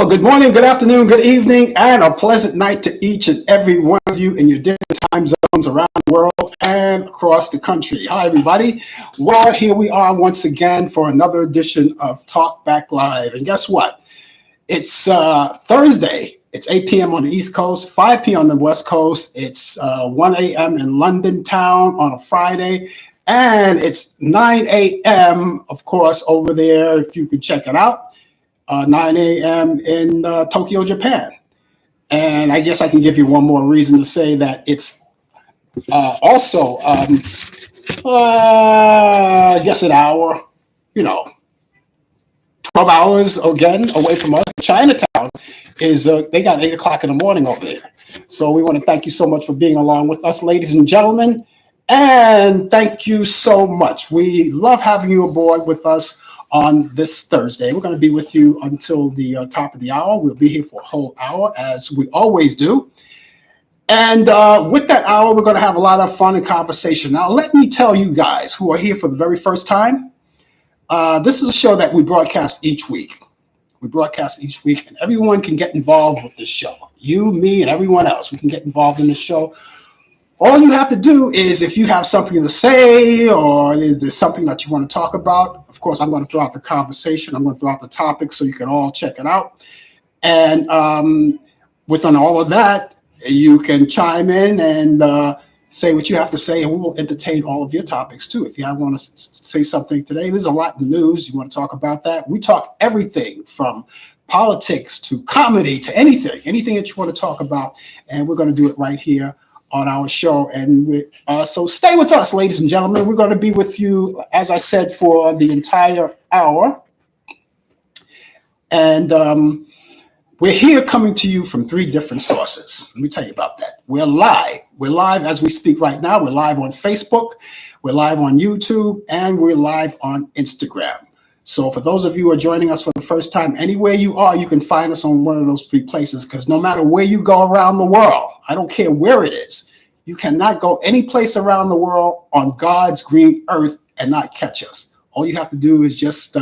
Well, good morning, good afternoon, good evening, and a pleasant night to each and every one of you in your different time zones around the world and across the country. Hi, everybody. Well, here we are once again for another edition of Talk Back Live. And guess what? It's Thursday. It's 8 p.m. on the East Coast, 5 p.m. on the West Coast. It's 1 a.m. in London town on a Friday. And it's 9 a.m., of course, over there, if you can check it out. 9 a.m. in Tokyo, Japan. And I guess I can give you one more reason to say that it's also, I guess, an hour, you know, 12 hours again away from us. Chinatown is, they got 8 o'clock in the morning over there. So we want to thank you so much for being along with us, ladies and gentlemen. And thank you so much. We love having you aboard with us on this Thursday. We're going to be with you until the top of the hour. We'll be here for a whole hour, as we always do. And with that hour, we're going to have a lot of fun and conversation. Now, let me tell you guys who are here for the very first time, this is a show that we broadcast each week. We broadcast each week, and everyone can get involved with this show. You, me, and everyone else, we can get involved in this show. All you have to do is, if you have something to say or is there something that you want to talk about, of course, I'm going to throw out the conversation. I'm going to throw out the topic so you can all check it out. And within all of that, you can chime in and say what you have to say, and we will entertain all of your topics too. If you want to say something today, there's a lot in the news. You want to talk about that? We talk everything from politics to comedy to anything that you want to talk about. And we're going to do it right here on our show. And so stay with us, ladies and gentlemen. We're going to be with you, as I said, for the entire hour. And we're here coming to you from 3 different sources. Let me tell you about that. We're live. We're live as we speak right now. We're live on Facebook. We're live on YouTube. And we're live on Instagram. So for those of you who are joining us for the first time, anywhere you are, you can find us on one of those 3 places, because no matter where you go around the world, I don't care where it is, you cannot go any place around the world on God's green earth and not catch us. All you have to do is just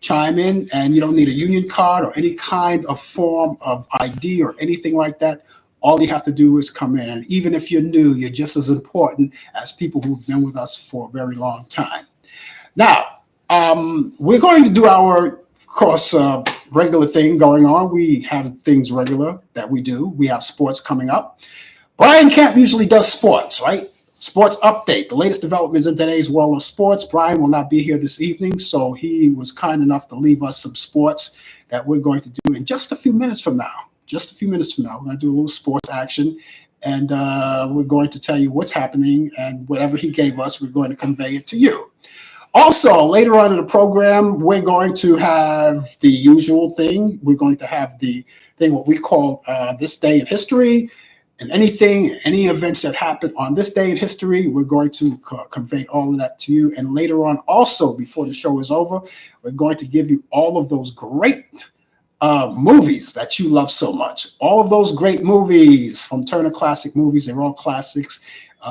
chime in, and you don't need a union card or any kind of form of ID or anything like that. All you have to do is come in. And even if you're new, you're just as important as people who've been with us for a very long time. Now, we're going to do our, of course, regular thing going on. We have things regular that we do. We have sports coming up. Brian Kemp usually does sports, right? Sports update, the latest developments in today's world of sports. Brian will not be here this evening, so he was kind enough to leave us some sports that we're going to do in just a few minutes from now. Just a few minutes from now, we're going to do a little sports action, and we're going to tell you what's happening, and whatever he gave us, we're going to convey it to you. Also, later on in the program, we're going to have the usual thing. We're going to have the thing, what we call This Day in History, and any events that happen on this day in history, we're going to convey all of that to you. And later on, also, before the show is over, we're going to give you all of those great movies that you love so much. All of those great movies from Turner Classic Movies, they're all classics.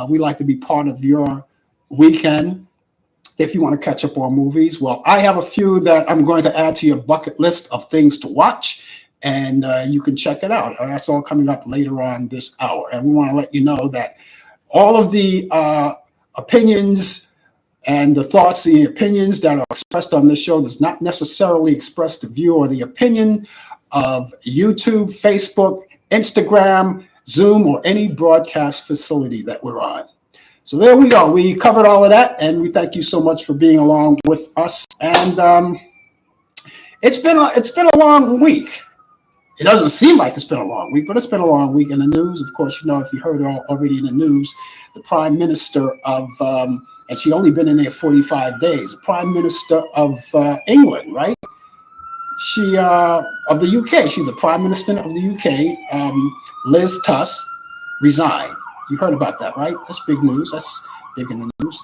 We like to be part of your weekend. If you want to catch up on movies, well, I have a few that I'm going to add to your bucket list of things to watch, and you can check it out. That's all coming up later on this hour. And we want to let you know that all of the opinions and the thoughts and the opinions that are expressed on this show does not necessarily express the view or the opinion of YouTube, Facebook, Instagram, Zoom, or any broadcast facility that we're on. So there we go. We covered all of that, and we thank you so much for being along with us. And it's been a long week. It doesn't seem like it's been a long week, but it's been a long week in the news. Of course, you know, if you heard it already in the news, the Prime Minister of, and she only been in there 45 days, the Prime Minister of England, right? She, of the UK, she's the Prime Minister of the UK, Liz Truss, resigned. You heard about that, right? That's big news. That's big in the news.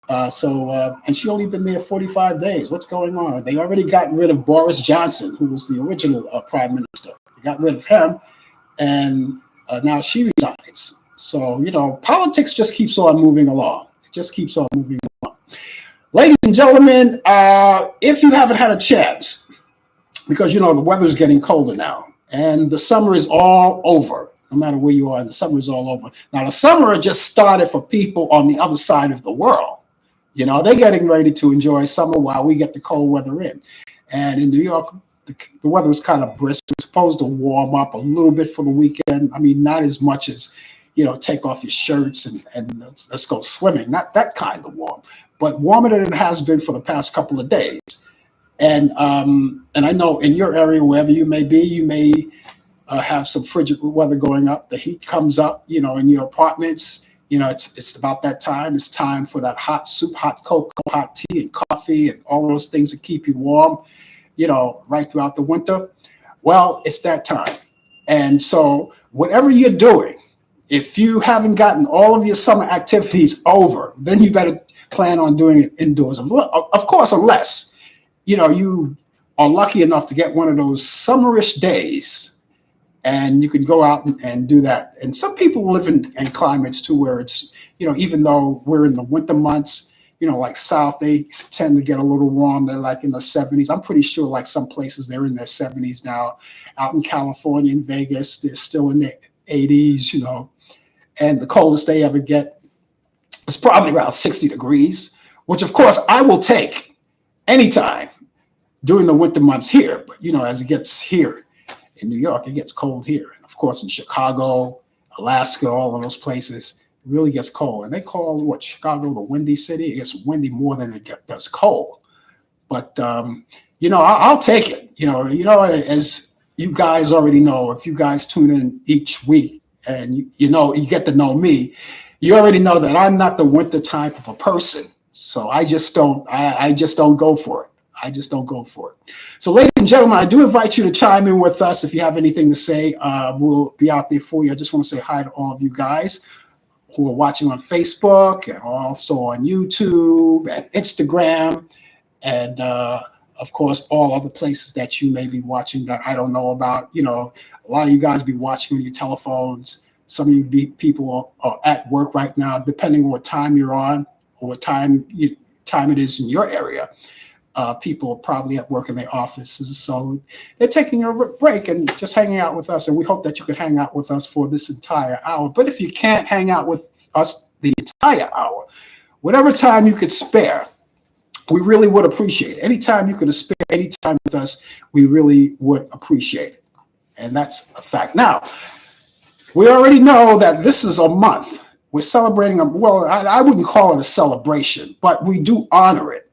And she only been there 45 days. What's going on? They already got rid of Boris Johnson, who was the original Prime Minister. They got rid of him, and now she resigns. So, you know, politics just keeps on moving along. It just keeps on moving along. Ladies and gentlemen, if you haven't had a chance because the weather's getting colder now, and the summer is all over. No matter where you are, the summer is all over. Now the summer just started for people on the other side of the world. They're getting ready to enjoy summer while we get the cold weather in. And in New York, the weather was kind of brisk. It was supposed to warm up a little bit for the weekend. I mean, not as much as, take off your shirts and let's go swimming. Not that kind of warm, but warmer than it has been for the past couple of days. And I know in your area, wherever you may be, you may have some frigid weather going up. The heat comes up, in your apartments. It's about that time. It's time for that hot soup, hot cocoa, hot tea, and coffee, and all those things that keep you warm, right throughout the winter. Well, it's that time. And so whatever you're doing, if you haven't gotten all of your summer activities over, then you better plan on doing it indoors. Of course, unless, you are lucky enough to get one of those summerish days and you can go out and do that. And some people live in climates too where it's, even though we're in the winter months, like South, they tend to get a little warm. They're like in the 70s. I'm pretty sure like some places they're in their 70s now. Out in California and Vegas, they're still in their 80s, and the coldest they ever get is probably around 60 degrees, which of course I will take anytime during the winter months here. But, as it gets here, in New York, it gets cold here. And of course, in Chicago, Alaska, all of those places, it really gets cold. And they call Chicago the Windy City. It gets windy more than it does cold. But, I'll take it. As you guys already know, if you guys tune in each week and, you get to know me, you already know that I'm not the winter type of a person. So I just don't go for it. I just don't go for it. So, ladies and gentlemen, I do invite you to chime in with us if you have anything to say. We'll be out there for you. I just want to say hi to all of you guys who are watching on Facebook and also on YouTube and Instagram and, of course, all other places that you may be watching that I don't know about. A lot of you guys be watching on your telephones. Some of you people are at work right now, depending on what time you're on or what time it is in your area. People are probably at work in their offices, so they're taking a break and just hanging out with us. And we hope that you can hang out with us for this entire hour. But if you can't hang out with us the entire hour, whatever time you could spare, we really would appreciate it. Anytime you could spare any time with us, we really would appreciate it. And that's a fact. Now, we already know that this is a month. We're celebrating, I wouldn't call it a celebration, but we do honor it.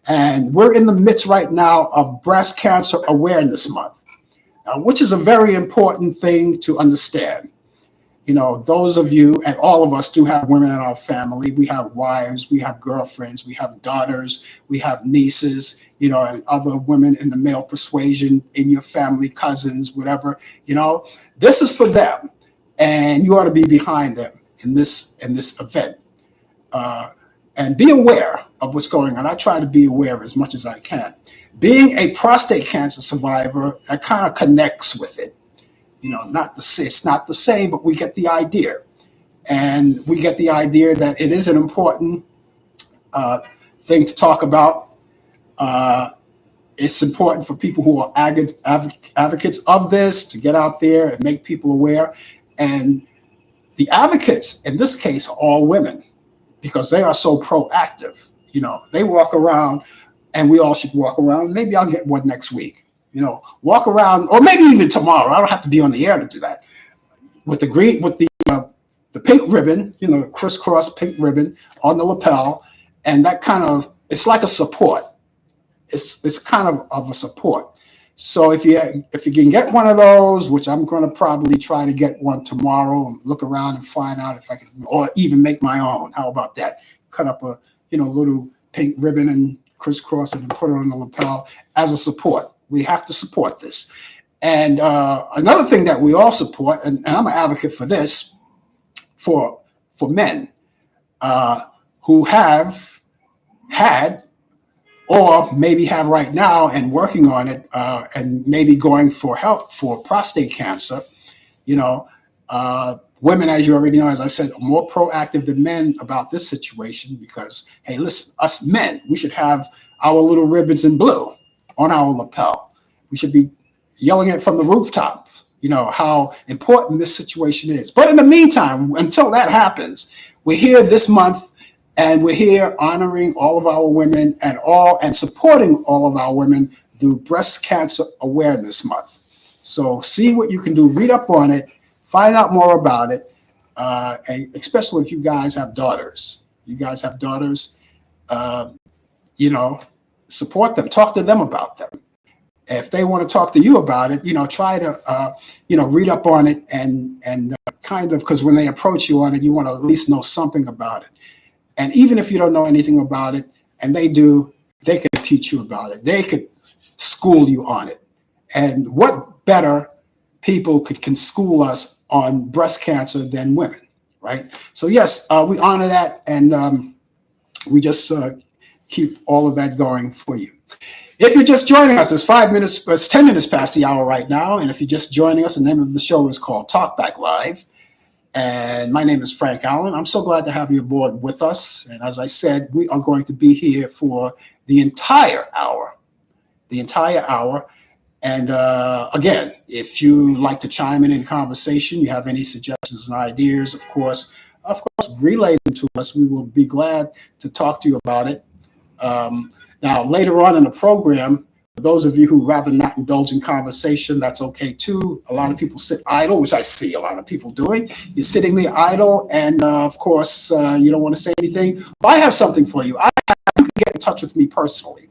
And we're in the midst right now of Breast Cancer Awareness Month, which is a very important thing to understand. Those of you and all of us do have women in our family. We have wives, we have girlfriends, we have daughters, we have nieces, and other women in the male persuasion in your family, cousins, whatever. This is for them, and you ought to be behind them in this event. And be aware of what's going on. I try to be aware as much as I can. Being a prostate cancer survivor, that kind of connects with it. It's not the same, but we get the idea. And we get the idea that it is an important thing to talk about. It's important for people who are advocates of this to get out there and make people aware. And the advocates, in this case, are all women, because they are so proactive. They walk around, and we all should walk around. Maybe I'll get one next week. Walk around, or maybe even tomorrow. I don't have to be on the air to do that. With the pink ribbon, crisscross pink ribbon on the lapel, and that it's like a support. It's kind of a support. So if you can get one of those, which I'm going to probably try to get one tomorrow, and look around and find out if I can, or even make my own. How about that? Cut up a little pink ribbon and crisscross it and put it on the lapel as a support. We have to support this. And another thing that we all support, and I'm an advocate for this, for men who have had, or maybe have right now and working on it, and maybe going for help for prostate cancer. Women, as you already know, as I said, are more proactive than men about this situation because, hey, listen, us men, we should have our little ribbons in blue on our lapel We should be yelling it from the rooftop, how important this situation is. But in the meantime, until that happens, we're here this month, and we're here honoring all of our women and supporting all of our women through Breast Cancer Awareness Month. So see what you can do, read up on it, find out more about it, and especially if you guys have daughters. You guys have daughters, uh, support them, talk to them about them. If they want to talk to you about it, try to, read up on it and kind of, because when they approach you on it, you want to at least know something about it. And even if you don't know anything about it, and they do, they could teach you about it. They could school you on it. And what better people can school us on breast cancer than women, right? So yes, we honor that, and we just keep all of that going for you. If you're just joining us, it's 10 minutes past the hour right now. And if you're just joining us, the name of the show is called Talk Back Live. And my name is Frank Allan. I'm so glad to have you aboard with us. And as I said, we are going to be here for the entire hour. And again, if you like to chime in conversation, you have any suggestions and ideas, of course, relay them to us. We will be glad to talk to you about it. Now, later on in the program, for those of you who rather not indulge in conversation, that's okay too. A lot of people sit idle, which I see a lot of people doing. You're sitting there idle, and of course, you don't want to say anything. But I have something for you. You can get in touch with me personally.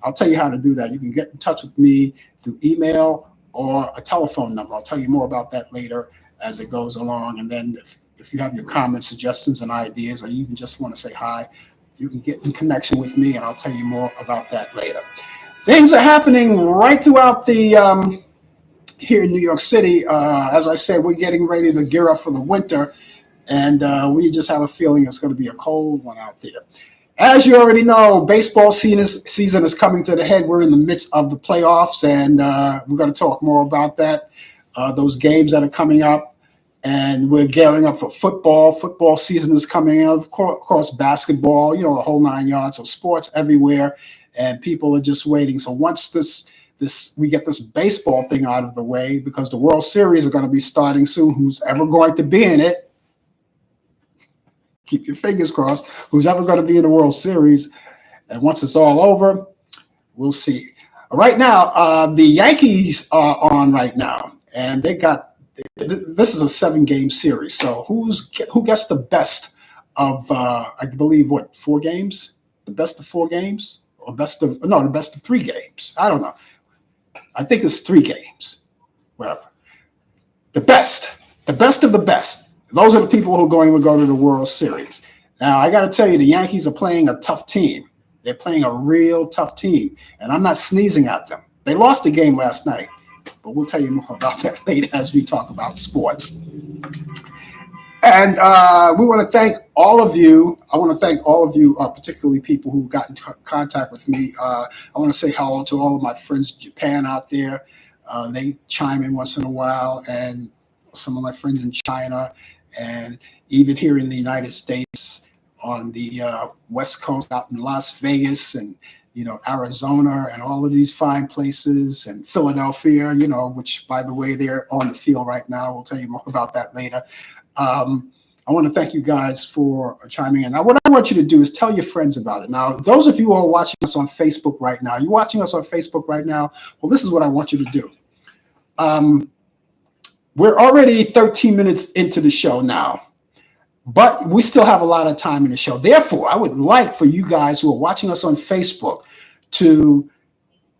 I'll tell you how to do that. You can get in touch with me through email or a telephone number. I'll tell you more about that later as it goes along. And then if you have your comments, suggestions, and ideas, or you even just want to say hi, you can get in connection with me, and I'll tell you more about that later. Things are happening right throughout the here in New York City. As I said, we're getting ready to gear up for the winter, and we just have a feeling it's going to be a cold one out there. As you already know, baseball season is coming to the head. We're in the midst of the playoffs, and we're going to talk more about that, those games that are coming up. And we're gearing up for football. Football season is coming up. Of course, basketball, the whole 9 yards of sports everywhere. And people are just waiting. So once we get this baseball thing out of the way, because the World Series are going to be starting soon, who's ever going to be in it, keep your fingers crossed, who's ever going to be in the World Series. And once it's all over, we'll see. Right now, the Yankees are on right now, and this is a 7-game series. So who gets the best of, I believe, 4 games? The best of 4 games? Or the best of 3 games. I don't know. I think it's 3 games. Whatever. The best of the best. Those are the people who are going to go to the World Series. Now, I got to tell you, the Yankees are playing a tough team. They're playing a real tough team, and I'm not sneezing at them. They lost the game last night, but we'll tell you more about that later as we talk about sports. And we want to thank all of you. I want to thank all of you, particularly people who got in contact with me. I want to say hello to all of my friends in Japan out there. They chime in once in a while, and some of my friends in China, and even here in the United States on the West Coast, out in Las Vegas and Arizona and all of these fine places, and Philadelphia, which, by the way, they're on the field right now. We'll tell you more about that later. I want to thank you guys for chiming in. Now, what I want you to do is tell your friends about it. Now, those of you who are watching us on Facebook right now, you're watching us on Facebook right now. Well, this is what I want you to do. We're already 13 minutes into the show now, but we still have a lot of time in the show. Therefore, I would like for you guys who are watching us on Facebook to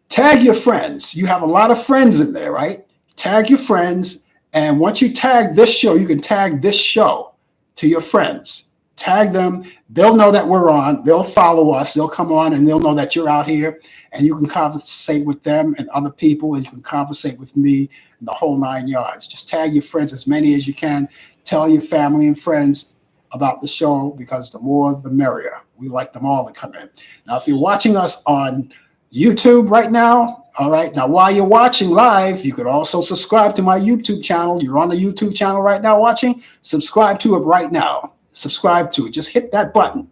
tag your friends. You have a lot of friends in there, right? Tag your friends. And once you tag this show, you can tag this show to your friends. Tag them. They'll know that we're on. They'll follow us. They'll come on, and they'll know that you're out here. And you can conversate with them and other people, and you can conversate with me, the whole 9 yards. Just tag your friends, as many as you can. Tell your family and friends about the show, because the more the merrier. We like them all to come in. Now, if you're watching us on YouTube right now, all right, now while you're watching live, you could also subscribe to my YouTube channel. You're on the YouTube channel right now watching. Subscribe to it right now. Subscribe to it. Just hit that button.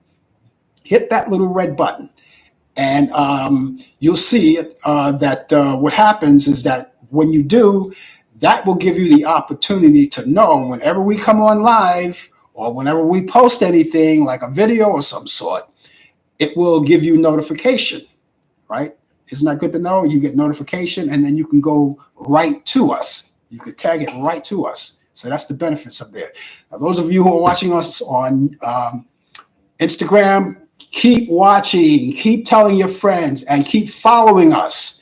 Hit that little red button. And you'll see that what happens is that when you do, that will give you the opportunity to know whenever we come on live or whenever we post anything like a video or some sort, it will give you notification, right? Isn't that good to know? You get notification and then you can go right to us. You could tag it right to us. So that's the benefits of there. Now, those of you who are watching us on Instagram, keep watching, keep telling your friends, and keep following us.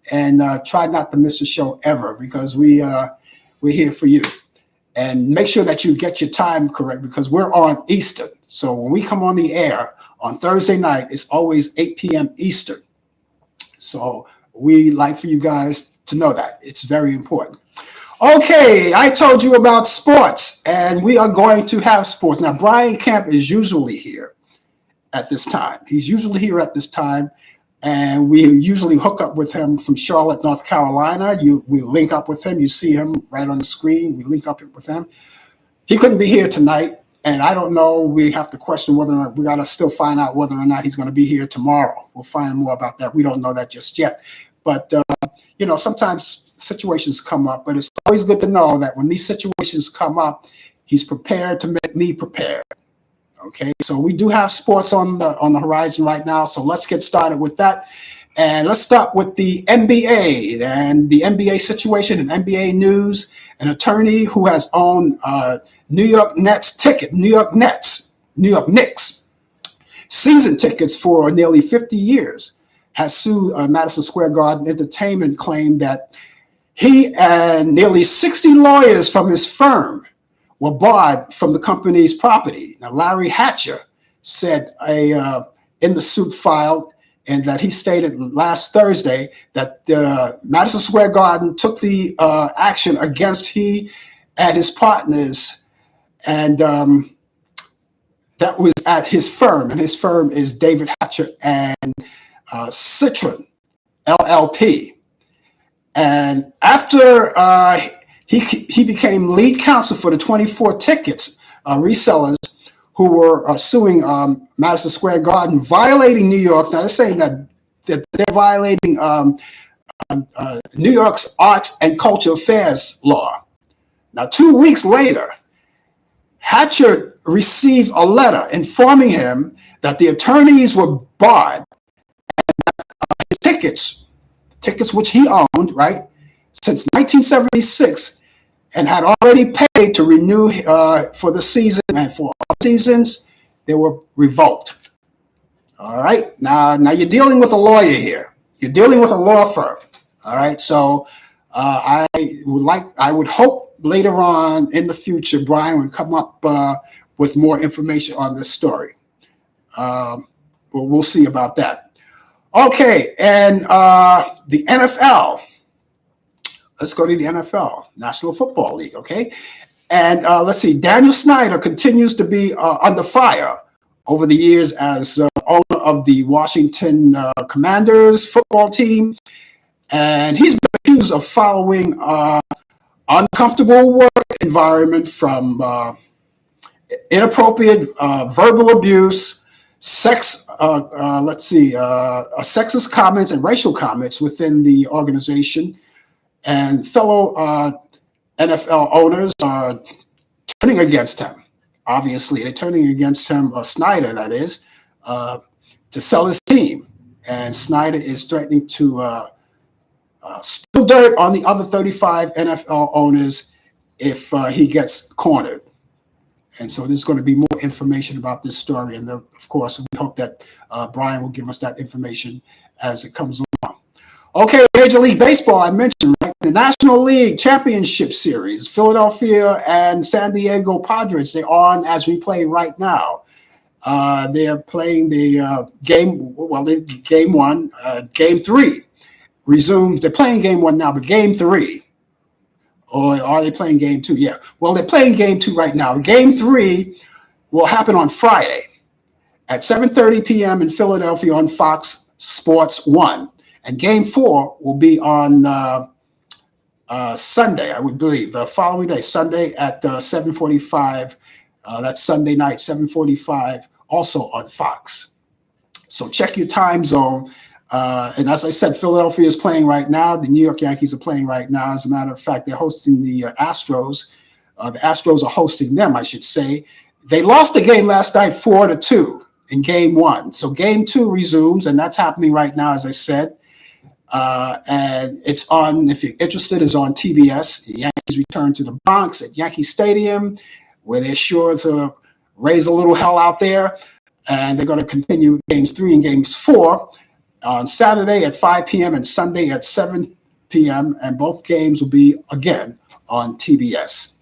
And try not to miss a show ever, because we're here for you. And make sure that you get your time correct, because we're on Eastern. So when we come on the air on Thursday night, it's always 8 p.m. Eastern. So we like for you guys to know that. It's very important. Okay, I told you about sports, and we are going to have sports. Now, Brian Kemp is usually here at this time. He's usually here at this time, and we usually hook up with him from Charlotte, North Carolina. We link up with him. You see him right on the screen. We link up with him. He couldn't be here tonight, and I don't know. We have to question whether or not we got to still find out whether or not he's going to be here tomorrow. We'll find more about that. We don't know that just yet. But, sometimes situations come up, but it's always good to know that when these situations come up, he's prepared to make me prepared. Okay, so we do have sports on the horizon right now. So let's get started with that. And let's start with the NBA and the NBA situation and NBA news. An attorney who has owned New York Knicks season tickets for nearly 50 years has sued Madison Square Garden Entertainment, claimed that he and nearly 60 lawyers from his firm were barred from the company's property. Now, Larry Hatcher said in the suit filed, and that he stated last Thursday that Madison Square Garden took the action against he and his partners, and that was at his firm, and his firm is David Hatcher and Citron LLP. And after he became lead counsel for the 24 tickets resellers who were suing Madison Square Garden, violating New York's. Now they're saying that they're violating New York's Arts and Culture Affairs law. Now, 2 weeks later, Hatcher received a letter informing him that the attorneys were barred, his tickets which he owned, right, since 1976, and had already paid to renew for the season, and for all seasons, they were revoked. All right, now you're dealing with a lawyer here. You're dealing with a law firm. All right, so I would hope later on in the future, Brian would come up with more information on this story. But we'll see about that. Okay, and the NFL. Let's go to the NFL, National Football League, okay? And let's see, Daniel Snyder continues to be under fire over the years as owner of the Washington Commanders football team. And he's been accused of following uncomfortable work environment from inappropriate verbal abuse, sexist comments and racial comments within the organization. And fellow NFL owners are turning against him. Obviously, they're turning against him, Snyder, that is, to sell his team. And Snyder is threatening to spill dirt on the other 35 NFL owners if he gets cornered. And so there's going to be more information about this story. And of course, we hope that Brian will give us that information as it comes along. Okay, Major League Baseball, I mentioned, right? The National League Championship Series, Philadelphia and San Diego Padres, they're on as we play right now. They're playing the game one, game three resumed. They're playing game one now, but game three, or are they playing game two? Yeah, well, they're playing game two right now. Game three will happen on Friday at 7:30 p.m. in Philadelphia on Fox Sports 1. And game four will be on Sunday, I would believe, the following day, Sunday at 7:45. That's Sunday night, 7:45, also on Fox. So check your time zone. And as I said, Philadelphia is playing right now. The New York Yankees are playing right now. As a matter of fact, they're hosting the Astros. The Astros are hosting them, I should say. They lost the game last night 4-2 in game one. So game two resumes, and that's happening right now, as I said. And it's on, if you're interested, is on TBS. The Yankees return to the Bronx at Yankee Stadium, where they're sure to raise a little hell out there. And they're going to continue games 3 and games 4 on Saturday at 5 p.m. and Sunday at 7 p.m. And both games will be, again, on TBS.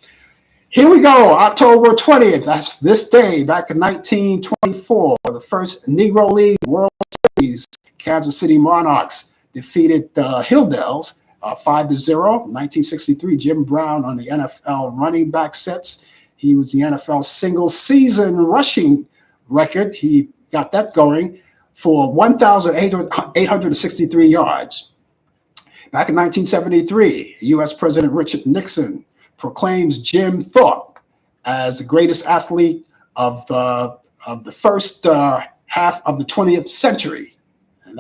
Here we go, October 20th. That's this day, back in 1924, the first Negro League World Series. Kansas City Monarchs defeated the Hilldales 5-0. 1963, Jim Brown on the NFL running back sets. He was the NFL single-season rushing record. He got that going for 1,863 yards. Back in 1973, U.S. President Richard Nixon proclaims Jim Thorpe as the greatest athlete of the first half of the 20th century. And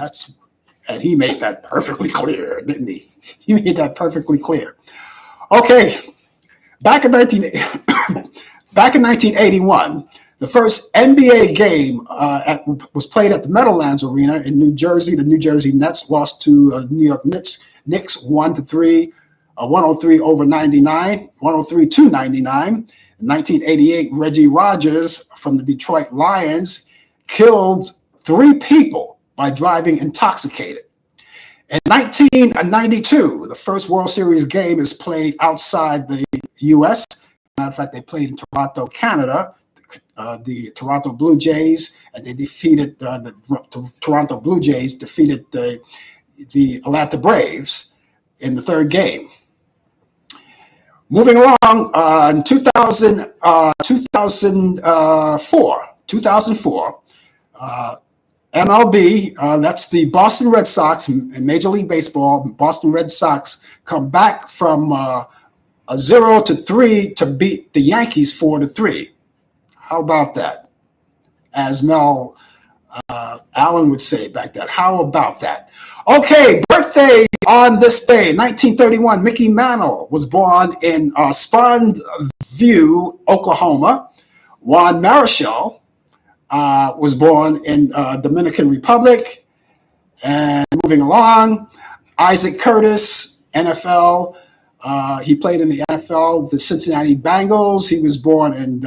he made that perfectly clear, didn't he? He made that perfectly clear. Okay, back in 1981, the first NBA game was played at the Meadowlands Arena in New Jersey. The New Jersey Nets lost to New York Knicks 1-3. 103 over 99, 103 to 99. In 1988, Reggie Rogers from the Detroit Lions killed 3 people by driving intoxicated. In 1992, the first World Series game is played outside the U.S. Matter of fact, they played in Toronto, Canada. The Toronto Blue Jays, and they defeated the Toronto Blue Jays defeated the Atlanta Braves in the third game. Moving along, in 2004, MLB, that's the Boston Red Sox in Major League Baseball. Boston Red Sox come back from a 0-3 to beat the Yankees 4-3. How about that? As Mel Allan would say back then. How about that? Okay, birthday on this day, 1931, Mickey Mantle was born in Spondview, Oklahoma. Juan Marichal was born in Dominican Republic. And moving along, Isaac Curtis, NFL. He played in the NFL, the Cincinnati Bengals. He was born in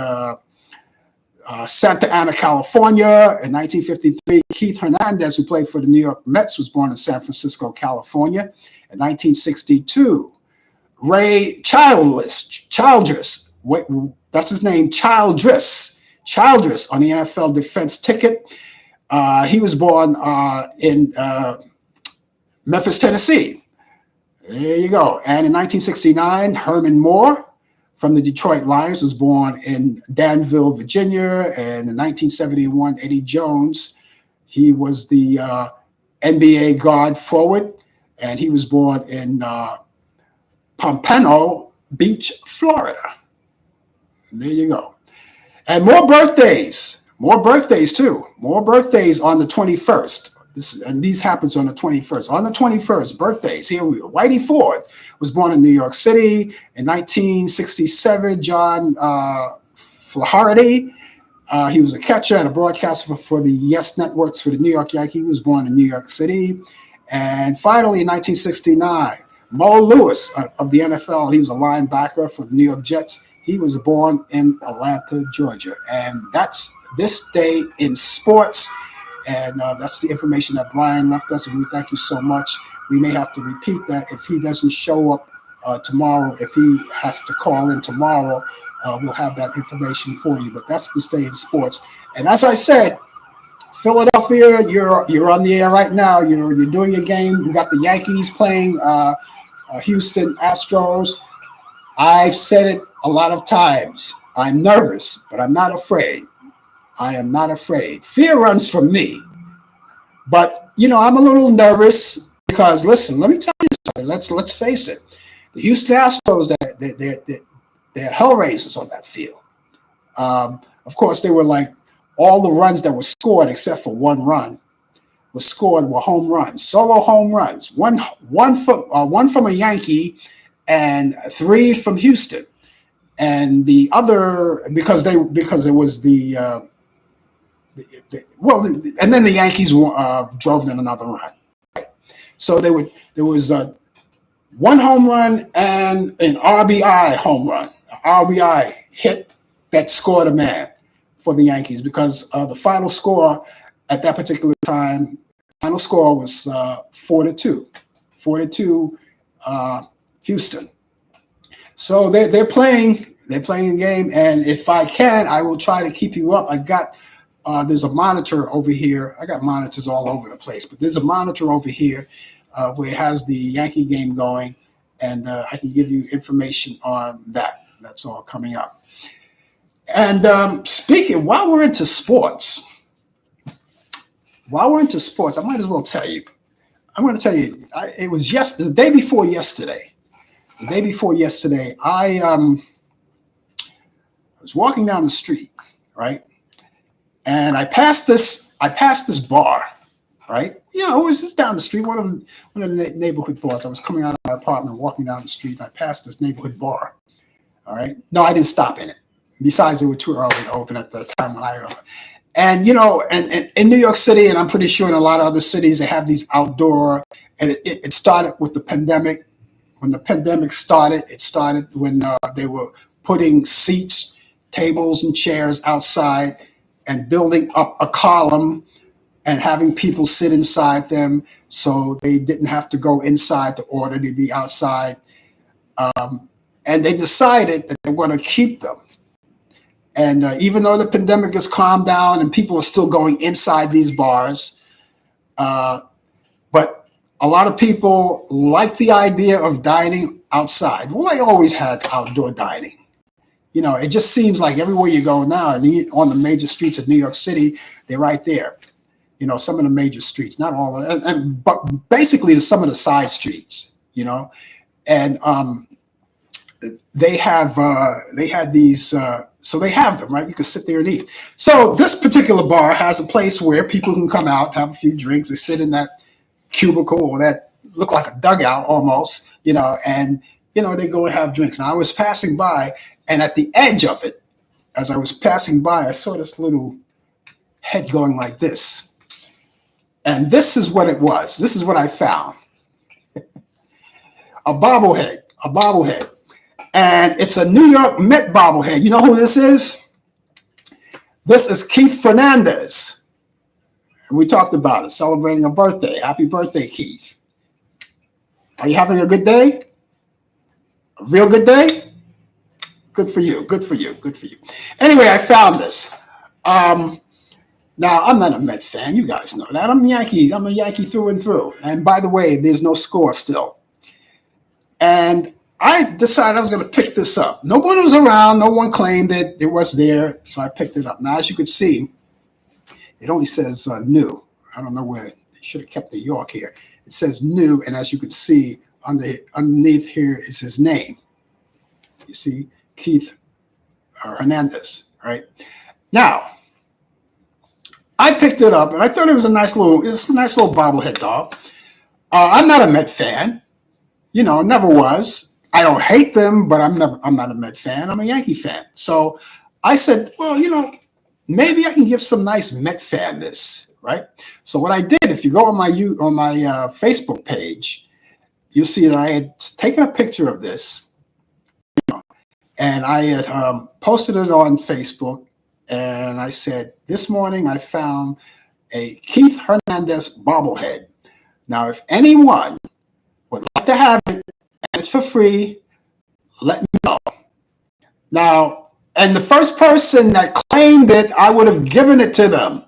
Santa Ana, California in 1953. Keith Hernandez, who played for the New York Mets, was born in San Francisco, California in 1962. Ray Childress, that's his name, Childress on the NFL defense ticket. He was born in Memphis, Tennessee. There you go. And in 1969, Herman Moore from the Detroit Lions was born in Danville, Virginia. And in 1971, Eddie Jones, he was the NBA guard forward, and he was born in Pompano Beach, Florida. And there you go. And more birthdays too. More birthdays on the 21st. These happens on the 21st. On the 21st, birthdays. Here we go. Whitey Ford was born in New York City in 1967. John Flaherty, he was a catcher and a broadcaster for the Yes Networks for the New York Yankees. He was born in New York City. And finally, in 1969, Mo Lewis of the NFL, he was a linebacker for the New York Jets. He was born in Atlanta, Georgia. And that's this day in sports. And that's the information that Brian left us, and we thank you so much. We may have to repeat that if he doesn't show up tomorrow. If he has to call in tomorrow, we'll have that information for you. But that's this day in sports. And as I said, Philadelphia, you're on the air right now. You're doing your game. We got the Yankees playing Houston Astros. I've said it a lot of times. I'm nervous, but I'm not afraid. I am not afraid. Fear runs from me. But, I'm a little nervous because, listen, let me tell you something. Let's face it. The Houston Astros, they're hellraisers on that field. Of course, they were like all the runs that were scored except for one run. was scored were home runs, solo home runs. One from a Yankee, and three from Houston. And the other because it was well, and then the Yankees drove in another run. So there was one home run and an RBI home run, RBI hit that scored a man for the Yankees, because the final score at that particular time, final score was 4-2, 4-2 Houston. So they're playing a game, and if I can, I will try to keep you up. I got there's a monitor over here. I got monitors all over the place, but there's a monitor over here where it has the Yankee game going, and I can give you information on that. That's all coming up. And while we're into sports, I might as well tell you. I'm going to tell you. It was the day before yesterday. The day before yesterday, I was walking down the street, right, and I passed this bar, right. It was just down the street, one of the neighborhood bars. I was coming out of my apartment, walking down the street, and I passed this neighborhood bar. All right. No, I didn't stop in it. Besides, they were too early to open at the time when I opened. And and in New York City, and I'm pretty sure in a lot of other cities, they have these outdoor. And it started with the pandemic. When the pandemic started, it started when they were putting seats, tables, and chairs outside, and building up a column and having people sit inside them, so they didn't have to go inside to order to be outside. And they decided that they want to keep them. And even though the pandemic has calmed down and people are still going inside these bars, but a lot of people like the idea of dining outside. Well, they always had outdoor dining. It just seems like everywhere you go now, and on the major streets of New York City, they're right there. Some of the major streets, not all of them, but basically some of the side streets, and they had these, so they have them, right? You can sit there and eat. So this particular bar has a place where people can come out, have a few drinks, they sit in that cubicle or that look like a dugout almost, and they go and have drinks. Now I was passing by, and at the edge of it, as I was passing by, I saw this little head going like this. And this is what it was. This is what I found. A bobblehead. And it's a New York Met bobblehead. You know who this is? This is Keith Fernandez. And we talked about it, celebrating a birthday. Happy birthday, Keith. Are you having a good day? A real good day? Good for you. Anyway, I found this. Now, I'm not a Met fan. You guys know that. I'm a Yankee through and through. And by the way, there's no score still. And I decided I was going to pick this up. No one was around. No one claimed that it was there. So I picked it up. Now, as you can see, it only says new. I don't know where. They should have kept the York here. It says new. And as you can see, underneath here is his name. You see, Keith Hernandez, right? Now, I picked it up, and I thought it was a nice little bobblehead dog. I'm not a Met fan. Never was. I don't hate them, but I'm not a Met fan. I'm a Yankee fan. So I said, well, maybe I can give some nice Met fan this, right? So what I did, if you go on my Facebook page, you'll see that I had taken a picture of this, and I had posted it on Facebook, and I said, this morning I found a Keith Hernandez bobblehead. Now, if anyone would like to have it, and it's for free, let me know. Now, and the first person that claimed it, I would have given it to them.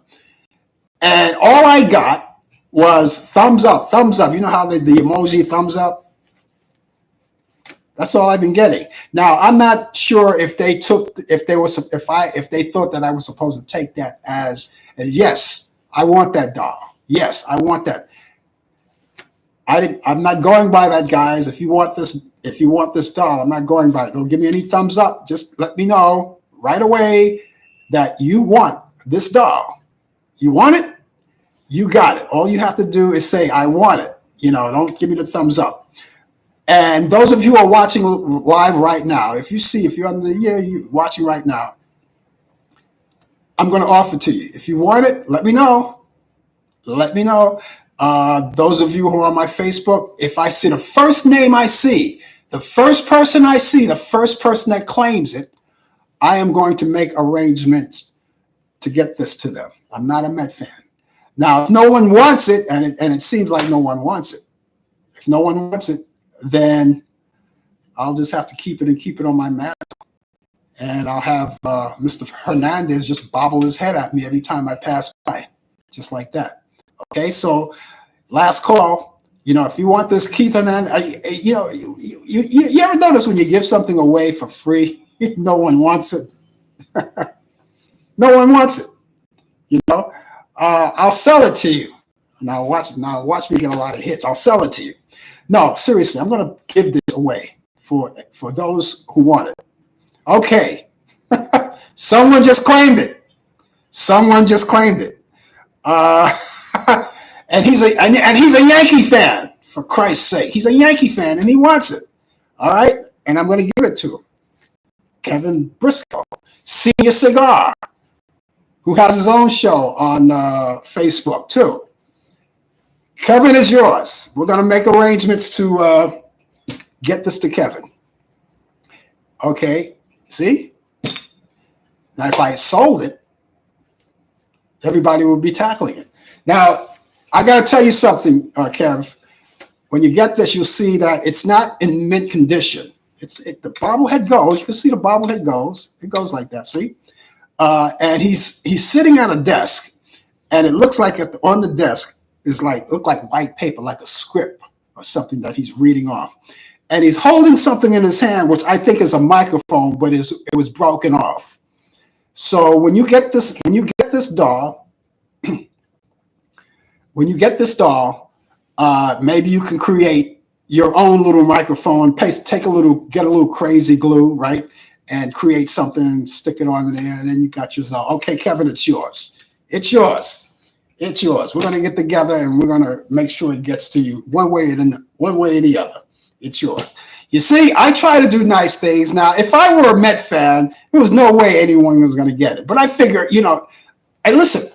And all I got was thumbs up. You know how the emoji thumbs up? That's all I've been getting. Now, I'm not sure if they thought that I was supposed to take that as yes, I want that doll. Yes, I want that. I'm not going by that, guys. If you want this doll, I'm not going by it. Don't give me any thumbs up. Just let me know right away that you want this doll. You want it? you got it. All you have to do is say, I want it. Don't give me the thumbs up. And those of you who are watching live right now, if you're on you watching right now, I'm going to offer to you. If you want it, let me know. Let me know. Those of you who are on my Facebook, if I see the first name I see, the first person I see, the first person that claims it, I am going to make arrangements to get this to them. I'm not a Met fan. Now, if no one wants it, and it seems like no one wants it, if no one wants it, then I'll just have to keep it on my mantle. And I'll have Mr. Hernandez just bobble his head at me every time I pass by, just like that. Okay, so last call. If you want this, Keith Hernandez, you ever notice when you give something away for free, no one wants it? No one wants it. I'll sell it to you. Now watch me get a lot of hits. I'll sell it to you. No, seriously, I'm going to give this away for those who want it. Okay. Someone just claimed it. And he's a Yankee fan, for Christ's sake. He's a Yankee fan and he wants it. All right? And I'm going to give it to him. Kevin Briscoe, Senior Cigar, who has his own show on Facebook too. Kevin is yours. We're going to make arrangements to get this to Kevin. Okay, see? Now, if I sold it, everybody would be tackling it. Now, I got to tell you something, Kev. When you get this, you'll see that it's not in mint condition. The bobblehead goes. You can see the bobblehead goes. It goes like that, see? And he's sitting at a desk, and it looks like on the desk look like white paper, like a script or something that he's reading off. And he's holding something in his hand, which I think is a microphone, but it was broken off. So when you get this doll, maybe you can create your own little microphone, get a little crazy glue, right? And create something, stick it on there, and then you got yourself. Okay, Kevin, it's yours. It's yours. We're gonna get together and we're gonna make sure it gets to you one way or the other. It's yours. You see, I try to do nice things. Now, if I were a Met fan, there was no way anyone was gonna get it. But I figure, hey, listen,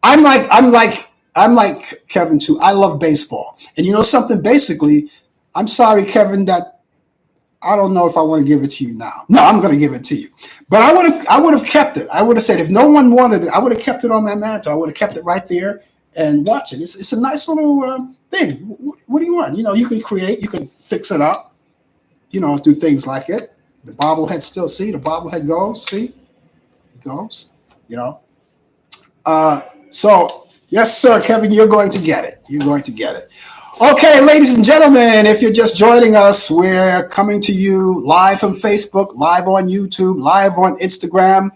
I'm like Kevin too. I love baseball, and you know something. Basically, I'm sorry, Kevin, that I don't know if I want to give it to you now. No, I'm going to give it to you. But I would have kept it. I would have said if no one wanted it, I would have kept it on my mantle. I would have kept it right there and watch it. It's a nice little thing. What do you want? You can create, you can fix it up, do things like it. The bobblehead still, see, the bobblehead goes, see, it goes, So, yes, sir, Kevin, you're going to get it. Okay, ladies and gentlemen, if you're just joining us, we're coming to you live from Facebook, live on YouTube, live on Instagram,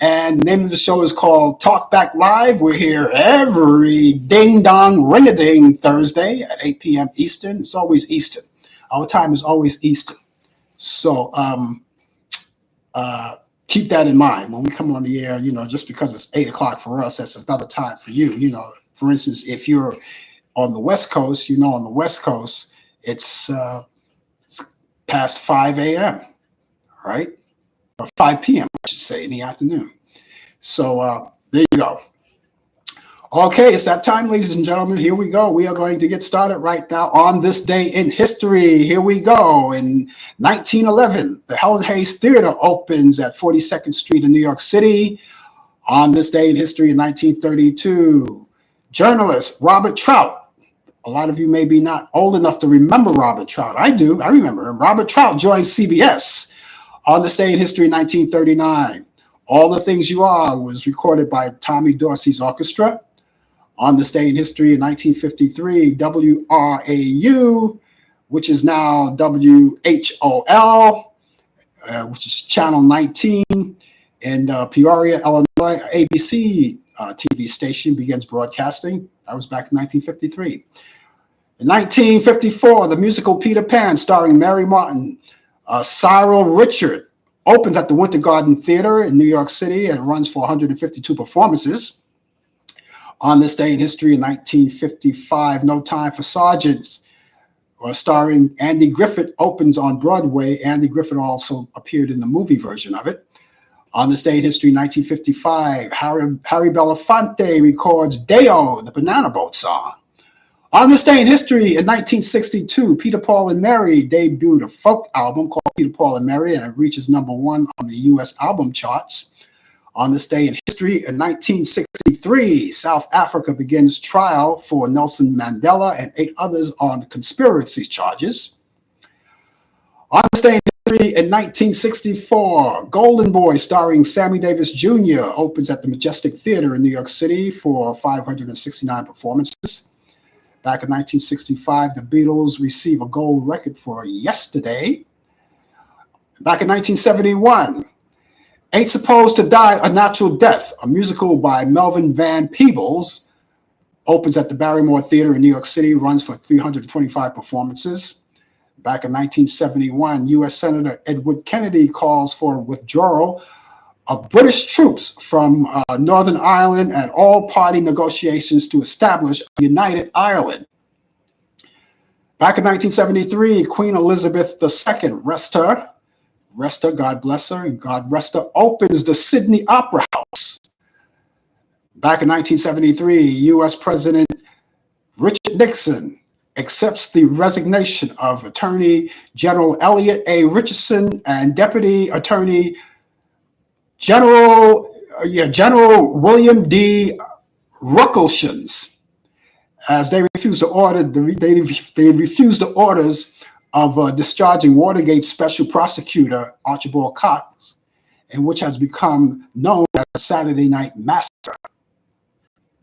and the name of the show is called Talk Back Live. We're here every ding-dong, ring-a-ding Thursday at 8 p.m. Eastern. It's always Eastern. Our time is always Eastern. So keep that in mind when we come on the air, just because it's 8 o'clock for us, that's another time for you. For instance, if you're on the West Coast, on the West Coast, it's past 5 a.m., right? Or 5 p.m., I should say, in the afternoon. So there you go. Okay, it's that time, ladies and gentlemen. Here we go. We are going to get started right now on this day in history. Here we go. In 1911, the Helen Hayes Theater opens at 42nd Street in New York City. On this day in history in 1932, journalist Robert Trout. A lot of you may be not old enough to remember Robert Trout. I do. I remember him. Robert Trout joined CBS on this day in history in 1939. All the Things You Are was recorded by Tommy Dorsey's orchestra. On this day in history in 1953, WRAU, which is now WHOL, which is Channel 19 in Peoria, Illinois, ABC TV station begins broadcasting. That was back in 1953. In 1954, the musical Peter Pan, starring Mary Martin, Cyril Richard, opens at the Winter Garden Theater in New York City and runs for 152 performances. On this day in history, in 1955, No Time for Sergeants, starring Andy Griffith, opens on Broadway. Andy Griffith also appeared in the movie version of it. On this day in history, 1955, Harry Belafonte records Deo, the Banana Boat song. On this day in history, in 1962, Peter, Paul, and Mary debuted a folk album called Peter, Paul, and Mary, and it reaches #1 on the U.S. album charts. On this day in history, in 1963, South Africa begins trial for Nelson Mandela and 8 others on conspiracy charges. On this day in history, in 1964, Golden Boy, starring Sammy Davis Jr., opens at the Majestic Theater in New York City for 569 performances. Back in 1965, the Beatles receive a gold record for Yesterday. Back in 1971, Ain't Supposed to Die a Natural Death, a musical by Melvin Van Peebles, opens at the Barrymore Theater in New York City, runs for 325 performances. Back in 1971, U.S. Senator Edward Kennedy calls for withdrawal of British troops from Northern Ireland and all-party negotiations to establish a united Ireland. Back in 1973, Queen Elizabeth II, rest her, God bless her, and God rest her, opens the Sydney Opera House. Back in 1973, U.S. President Richard Nixon accepts the resignation of Attorney General Elliot A. Richardson and Deputy Attorney General William D. Ruckelshaus, as they refused the orders of discharging Watergate Special Prosecutor Archibald Cox, in which has become known as the Saturday Night Massacre.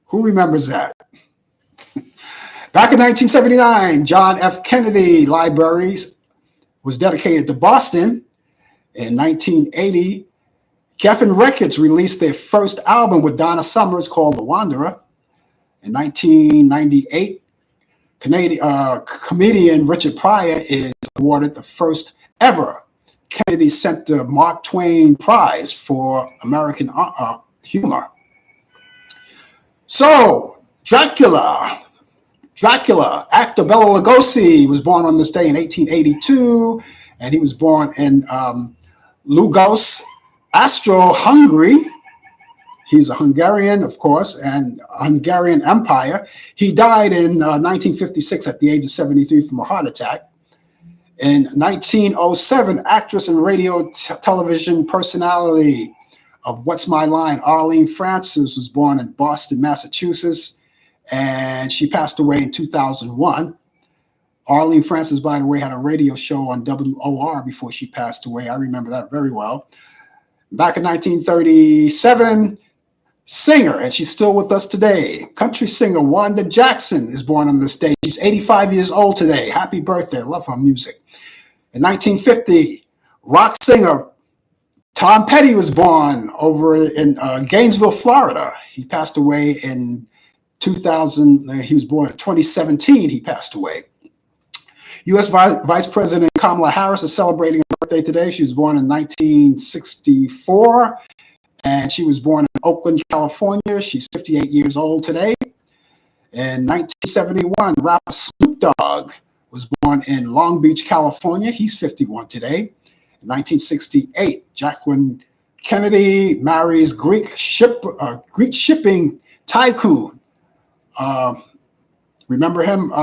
Who remembers that? Back in 1979, John F. Kennedy Library was dedicated to Boston. In 1980, Geffen Records released their first album with Donna Summers called The Wanderer. In 1998, comedian Richard Pryor is awarded the first ever Kennedy Center Mark Twain Prize for American humor. So, Dracula, actor Bela Lugosi was born on this day in 1882, and he was born in Lugos, Austro-Hungary. He's a Hungarian, of course, and Hungarian Empire. He died in 1956 at the age of 73 from a heart attack. In 1907, actress and radio television personality of What's My Line, Arlene Francis, was born in Boston, Massachusetts, and she passed away in 2001. Arlene Francis, by the way, had a radio show on WOR before she passed away. I remember that very well. Back in 1937, singer, and she's still with us today, country singer Wanda Jackson is born on this day. She's 85 years old today. Happy birthday. I love her music. In 1950, rock singer Tom Petty was born over in Gainesville, Florida. He passed away in 2000. He was born in 2017. He passed away. U.S. Vice President Kamala Harris is celebrating her birthday today. She was born in 1964, and she was born in Oakland, California. She's 58 years old today. In 1971, rapper Snoop Dogg was born in Long Beach, California. He's 51 today. In 1968, Jacqueline Kennedy marries Greek shipping tycoon. Remember him?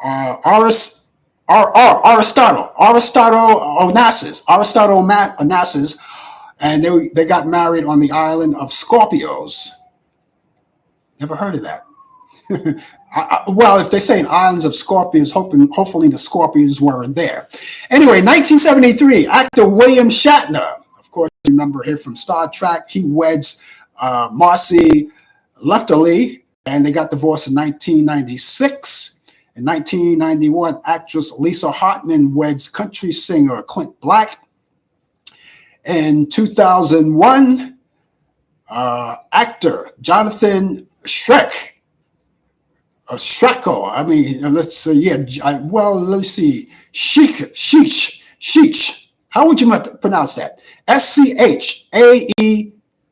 Aristotle Onassis, and they got married on the island of Scorpios. Never heard of that. Well, if they say islands of Scorpions, hopefully the Scorpions weren't there. Anyway, 1973, actor William Shatner, of course, you remember him from Star Trek. He weds Marcy Lefterly, and they got divorced in 1996. In 1991, actress Lisa Hartman weds country singer Clint Black. In 2001, actor Jonathan Schreck. Shreko. I mean, let's say, let's see. Sheech. How would you pronounce that? Scheach.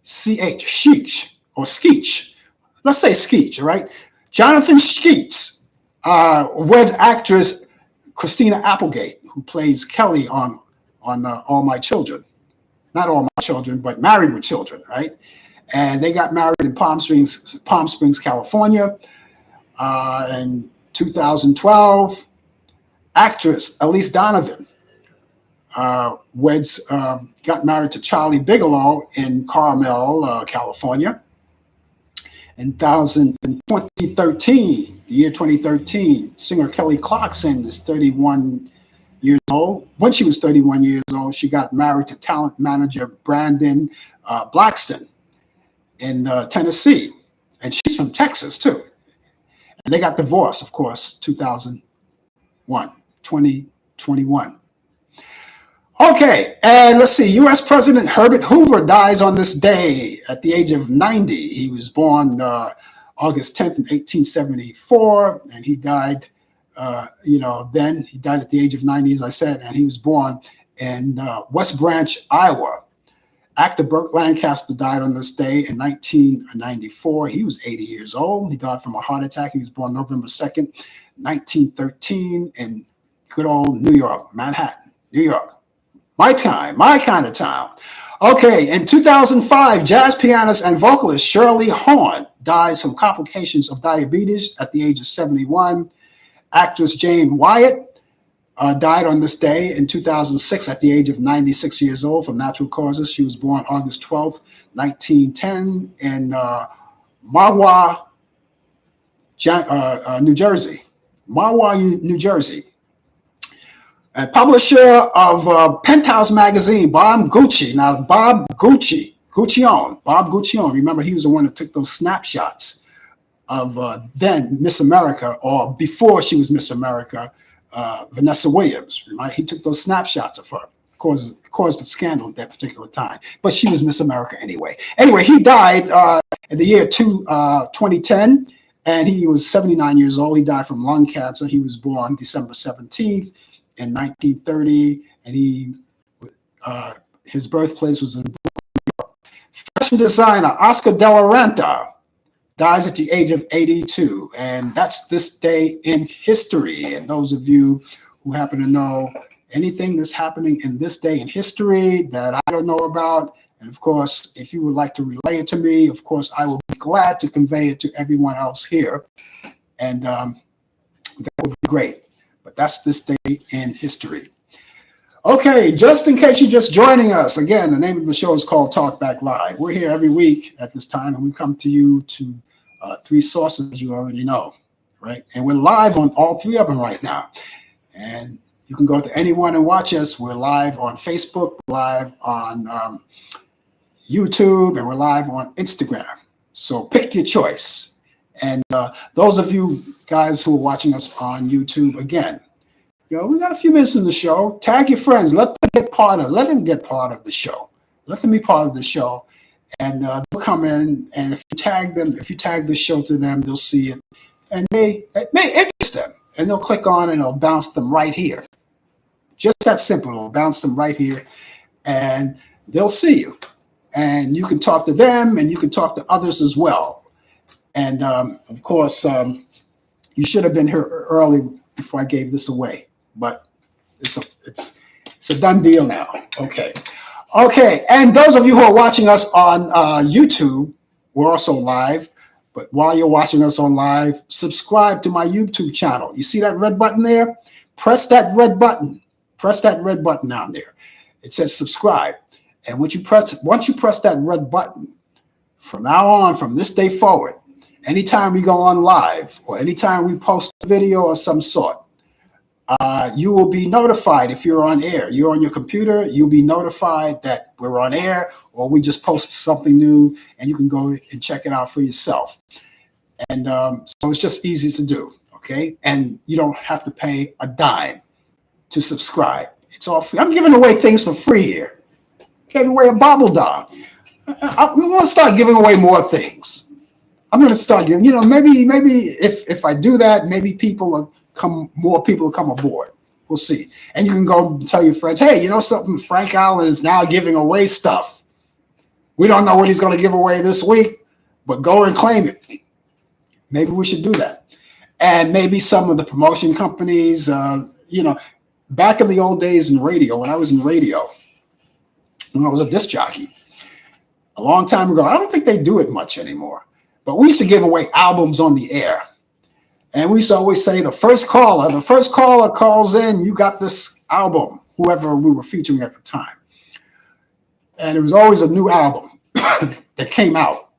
Sheech. or Skeech. Let's say Skeech, all right? Jonathan Skeets weds actress Christina Applegate, who plays Kelly on All My Children. Not All My Children, but Married with Children, right? And they got married in Palm Springs, California, in 2012. Actress Elise Donovan got married to Charlie Bigelow in Carmel, California. In 2013, the year 2013, singer Kelly Clarkson is 31 years old. When she was 31 years old, she got married to talent manager Brandon Blackston in Tennessee. And she's from Texas, too. And they got divorced, of course, 2021. Okay, and let's see. U.S. President Herbert Hoover dies on this day at the age of 90. He was born August 10th in 1874, and he died, then. He died at the age of 90, as I said, and he was born in West Branch, Iowa. Actor Burt Lancaster died on this day in 1994. He was 80 years old. He died from a heart attack. He was born November 2nd, 1913, in good old New York, Manhattan, New York. My kind of town. Okay, in 2005, jazz pianist and vocalist Shirley Horn dies from complications of diabetes at the age of 71. Actress Jane Wyatt died on this day in 2006 at the age of 96 years old from natural causes. She was born August 12th, 1910 in Mahwah, New Jersey. Mahwah, New Jersey. And publisher of Penthouse magazine, Bob Gucci. Now, Bob Guccione, remember he was the one that took those snapshots of then Miss America, or before she was Miss America, Vanessa Williams. Right? He took those snapshots of her. Caused a scandal at that particular time. But she was Miss America anyway. Anyway, he died in the year 2010, and he was 79 years old. He died from lung cancer. He was born December 17th. In 1930, and his birthplace was in Brooklyn. Fashion designer Oscar de la Renta dies at the age of 82, and that's this day in history. And those of you who happen to know anything that's happening in this day in history that I don't know about, and of course, if you would like to relay it to me, of course, I will be glad to convey it to everyone else here, and that would be great. But that's this day in history. Okay, just in case you're just joining us, again, the name of the show is called Talk Back Live. We're here every week at this time, and we come to you to three sources you already know, right? And we're live on all three of them right now. And you can go to anyone and watch us. We're live on Facebook, live on YouTube, and we're live on Instagram. So pick your choice. And those of you guys who are watching us on YouTube, again, we got a few minutes in the show. Tag your friends. Let them get part of the show. Let them be part of the show. And they'll come in, and if you tag the show to them, they'll see it. And it may interest them. And they'll click on and it'll bounce them right here. Just that simple. It'll bounce them right here. And they'll see you. And you can talk to them, and you can talk to others as well. And of course, you should have been here early before I gave this away, but it's a done deal now. Okay. And those of you who are watching us on YouTube, we're also live. But while you're watching us on live, subscribe to my YouTube channel. You see that red button there? Press that red button. Press that red button down there. It says subscribe. And once you press that red button, from now on, from this day forward, anytime we go on live or anytime we post a video of some sort, you will be notified if you're on air. You're on your computer, you'll be notified that we're on air or we just posted something new, and you can go and check it out for yourself. And so it's just easy to do, okay? And you don't have to pay a dime to subscribe. It's all free. I'm giving away things for free here. Giving away a bobble dog. I'm going to start giving away more things. I'm going to start giving, maybe if I do that, maybe more people will come aboard. We'll see. And you can go and tell your friends, hey, you know something? Frank Allan is now giving away stuff. We don't know what he's going to give away this week, but go and claim it. Maybe we should do that. And maybe some of the promotion companies, back in the old days in radio, when I was in radio, when I was a disc jockey, a long time ago, I don't think they do it much anymore, but we used to give away albums on the air. And we used to always say the first caller calls in, you got this album, whoever we were featuring at the time. And it was always a new album that came out.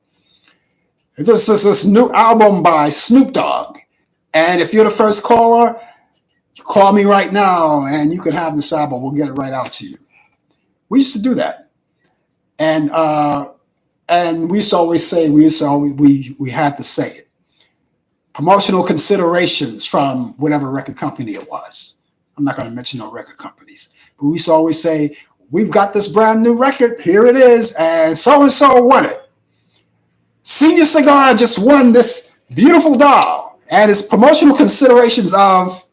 This is this new album by Snoop Dogg. And if you're the first caller, call me right now and you can have this album. We'll get it right out to you. We used to do that. And we used to always say, we had to say it. Promotional considerations from whatever record company it was. I'm not going to mention no record companies, but we used to always say, we've got this brand new record. Here it is. And so won it. Senior Cigar just won this beautiful doll. And its promotional considerations of,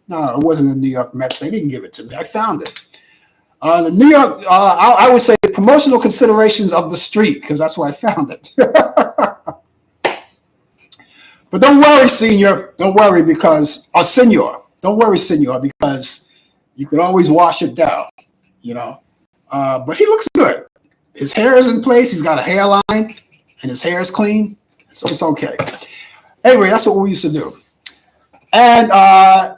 no, it wasn't the New York Mets. They didn't give it to me. I found it. The New York, I would say promotional considerations of the street, because that's where I found it. But don't worry, senior. Don't worry because, or senor. Don't worry, senor, because you could always wash it down, But he looks good. His hair is in place. He's got a hairline, and his hair is clean. So it's okay. Anyway, that's what we used to do. And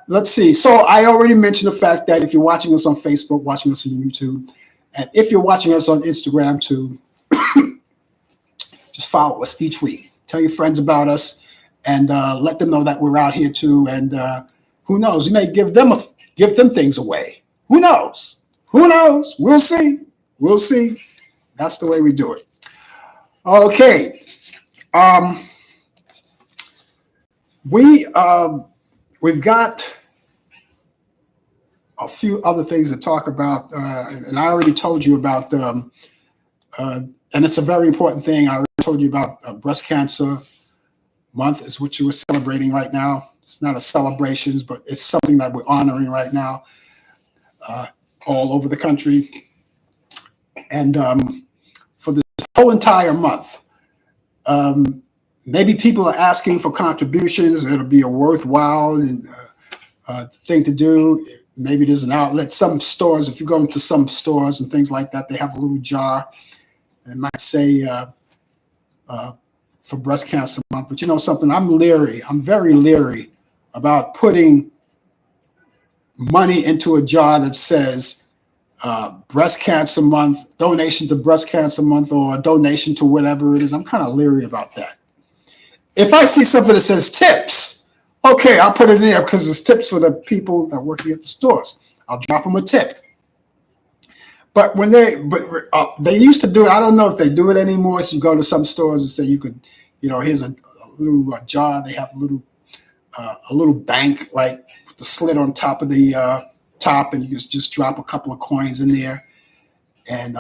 let's see. So I already mentioned the fact that if you're watching us on Facebook, watching us on YouTube, and if you're watching us on Instagram too, just follow us each week. Tell your friends about us and let them know that we're out here too. And who knows? We may give them things away. Who knows? Who knows? We'll see. We'll see. That's the way we do it. Okay. We've got a few other things to talk about, and I already told you about, and it's a very important thing. I already told you about breast cancer month is what you were celebrating right now. It's not a celebration, but it's something that we're honoring right now all over the country. And for this whole entire month, maybe people are asking for contributions. It'll be a worthwhile thing to do. Maybe there's an outlet. Some stores, if you go into some stores and things like that, they have a little jar. It might say for breast cancer month. But you know something, I'm leery. I'm very leery about putting money into a jar that says breast cancer month, donation to breast cancer month, or donation to whatever it is. I'm kind of leery about that. If I see something that says tips, okay, I'll put it in there because it's tips for the people that are working at the stores. I'll drop them a tip. But when they used to do it, I don't know if they do it anymore. So you go to some stores and say you could, here's a little jar. They have a little bank like with the slit on top of the top, and you just drop a couple of coins in there, and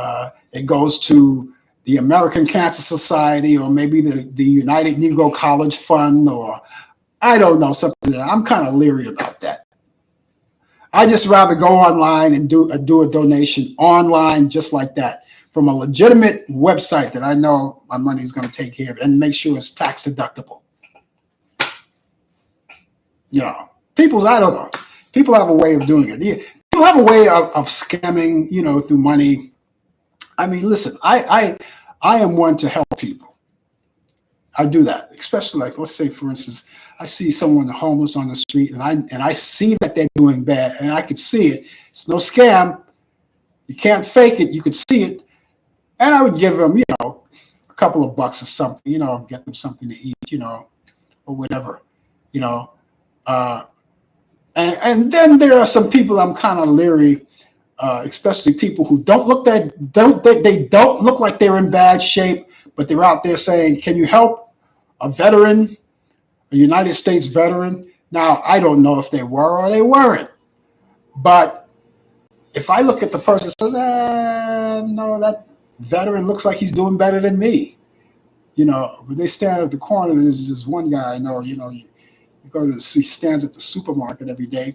it goes to the American Cancer Society, or maybe the United Negro College Fund, or I don't know, something that I'm kind of leery about that. I just rather go online and do a donation online just like that from a legitimate website that I know my money is going to take care of it, and make sure it's tax deductible. I don't know. People have a way of doing it. People have a way of scamming, through money. I mean, listen, I am one to help people. I do that, especially like, let's say, for instance, I see someone homeless on the street, and I see that they're doing bad, and I could see it. It's no scam. You can't fake it. You could see it, and I would give them, a couple of bucks or something, get them something to eat, or whatever, and then there are some people I'm kind of leery, especially people who don't look like they're in bad shape, but they're out there saying, "Can you help a veteran, a United States veteran?" Now, I don't know if they were or they weren't, but if I look at the person and says, "No, that veteran looks like he's doing better than me," when they stand at the corner, there's this one guy I know, he stands at the supermarket every day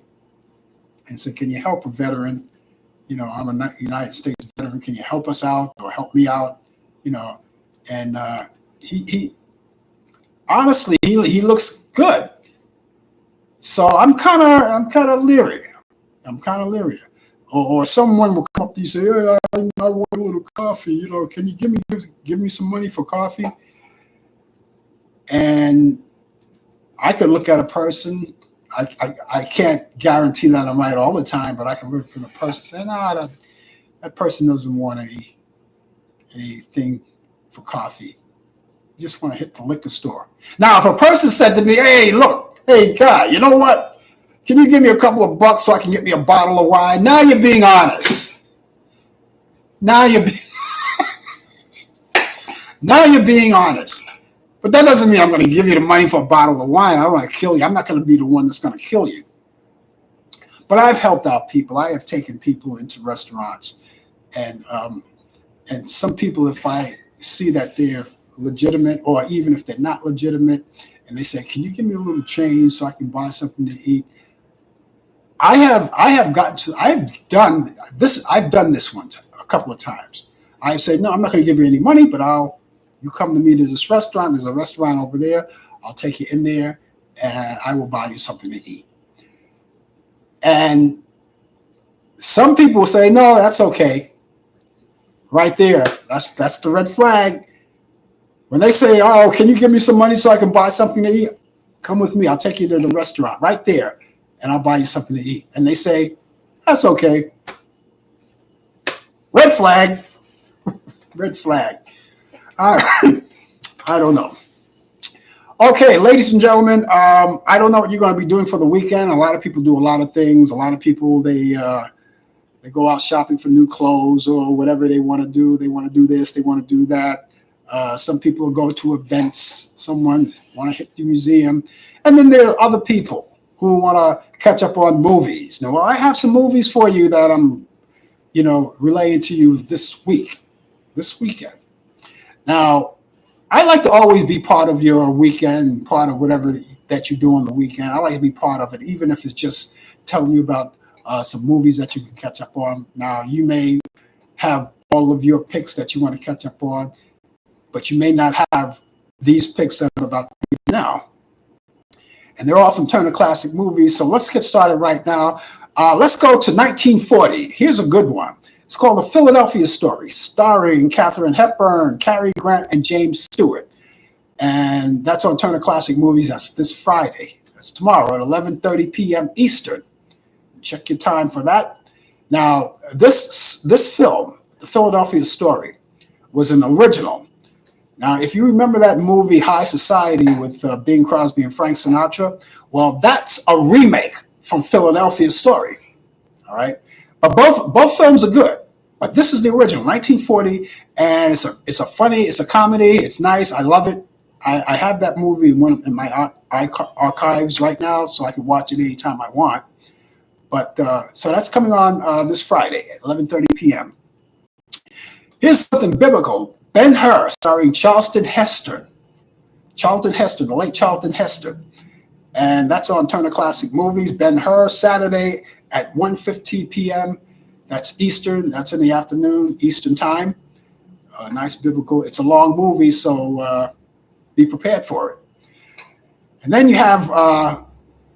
and say, "Can you help a veteran? I'm a United States veteran. Can you help us out or help me out?" And he honestly he looks good. So I'm kind of leery. I'm kind of leery. Or someone will come up to you and say, "Hey, I want a little coffee. You know, can you give me some money for coffee?" And I could look at a person. I can't guarantee that I'm right all the time, but I can look at a person and say, "No, that person doesn't want anything for coffee. You just want to hit the liquor store." Now, if a person said to me, "Hey, look, hey, guy, you know what? Can you give me a couple of bucks so I can get me a bottle of wine?" Now you're being honest. Now you're now you're being honest. But that doesn't mean I'm going to give you the money for a bottle of wine. I don't want to kill you. I'm not going to be the one that's going to kill you. But I've helped out people. I have taken people into restaurants, and some people, if I see that they're legitimate, or even if they're not legitimate, and they say, "Can you give me a little change so I can buy something to eat?" I've done this a couple of times. I say, "No, I'm not going to give you any money, but you come to me to this restaurant. There's a restaurant over there. I'll take you in there, and I will buy you something to eat." And some people say, "No, that's okay." Right there, that's the red flag. When they say, "Oh, can you give me some money so I can buy something to eat?" Come with me. I'll take you to the restaurant right there, and I'll buy you something to eat. And they say, "That's okay." Red flag. Red flag. I don't know. Okay, ladies and gentlemen, I don't know what you're going to be doing for the weekend. A lot of people do a lot of things. A lot of people, they go out shopping for new clothes or whatever they want to do. They want to do this. They want to do that. Some people go to events. Someone want to hit the museum. And then there are other people who want to catch up on movies. Now, well, I have some movies for you that I'm, relaying to you this weekend. Now, I like to always be part of your weekend, part of whatever that you do on the weekend. I like to be part of it, even if it's just telling you about some movies that you can catch up on. Now, you may have all of your picks that you want to catch up on, but you may not have these picks that I'm about to give you now. And they're all from Turner Classic Movies. So let's get started right now. Let's go to 1940. Here's a good one. It's called The Philadelphia Story, starring Katharine Hepburn, Cary Grant, and James Stewart. And that's on Turner Classic Movies. That's this Friday. That's tomorrow at 11:30 p.m. Eastern. Check your time for that. Now, this film, The Philadelphia Story, was an original. Now, if you remember that movie High Society with Bing Crosby and Frank Sinatra, well, that's a remake from Philadelphia Story. All right, but both films are good. But this is the original, 1940, and it's a comedy. It's nice. I love it. I have that movie in my archives right now, so I can watch it anytime I want. But so that's coming on this Friday at 11:30 p.m. Here's something biblical. Ben-Hur, starring Charlton Heston. Charlton Heston, the late Charlton Heston. And that's on Turner Classic Movies. Ben-Hur, Saturday at 1:15 p.m. That's Eastern. That's in the afternoon, Eastern time. Nice biblical. It's a long movie, so be prepared for it. And then you have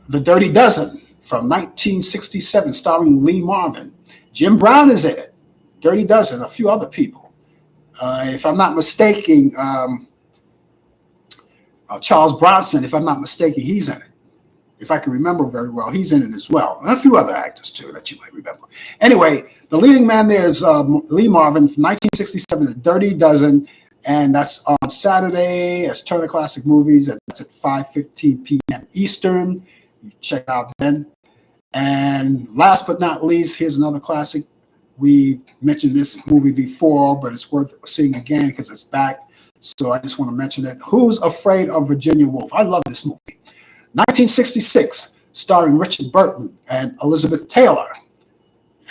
The Dirty Dozen from 1967, starring Lee Marvin. Jim Brown is in it. Dirty Dozen, a few other people. If I'm not mistaken, Charles Bronson, if I'm not mistaken, he's in it. If I can remember very well, he's in it as well. And a few other actors, too, that you might remember. Anyway, the leading man there is Lee Marvin from 1967, The Dirty Dozen, and that's on Saturday as Turner Classic Movies, and that's at 5:15 p.m. Eastern. You check it out then. And last but not least, here's another classic. We mentioned this movie before, but it's worth seeing again because it's back. So I just want to mention it. Who's Afraid of Virginia Woolf? I love this movie. 1966, starring Richard Burton and Elizabeth Taylor.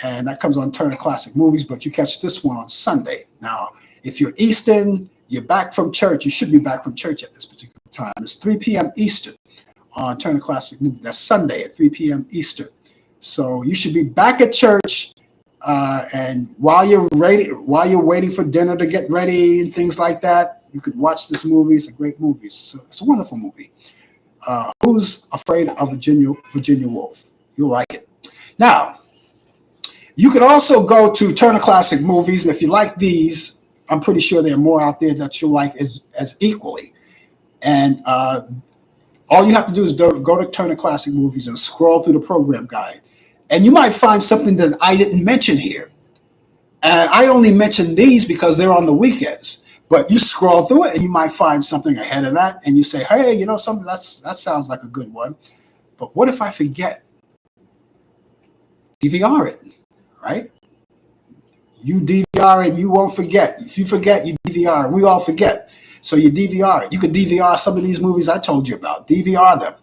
And that comes on Turner Classic Movies, but you catch this one on Sunday. Now, if you're Eastern, you're back from church. You should be back from church at this particular time. It's 3 p.m. Eastern on Turner Classic Movies. That's Sunday at 3 p.m. Eastern. So you should be back at church. And while you're waiting for dinner to get ready and things like that, You could watch this movie. It's a great movie. It's a wonderful movie. Who's Afraid of Virginia Woolf? You'll like it. Now, you could also go to Turner Classic Movies. And if you like these, I'm pretty sure there are more out there that you'll like as equally. And all you have to do is go to Turner Classic Movies and scroll through the program guide. And you might find something that I didn't mention here. And I only mention these because they're on the weekends. But you scroll through it and you might find something ahead of that. And you say, hey, you know, something that sounds like a good one. But what if I forget? DVR it, right? You DVR it, you won't forget. If you forget, you DVR it. We all forget. So you DVR it. You could DVR some of these movies I told you about. DVR them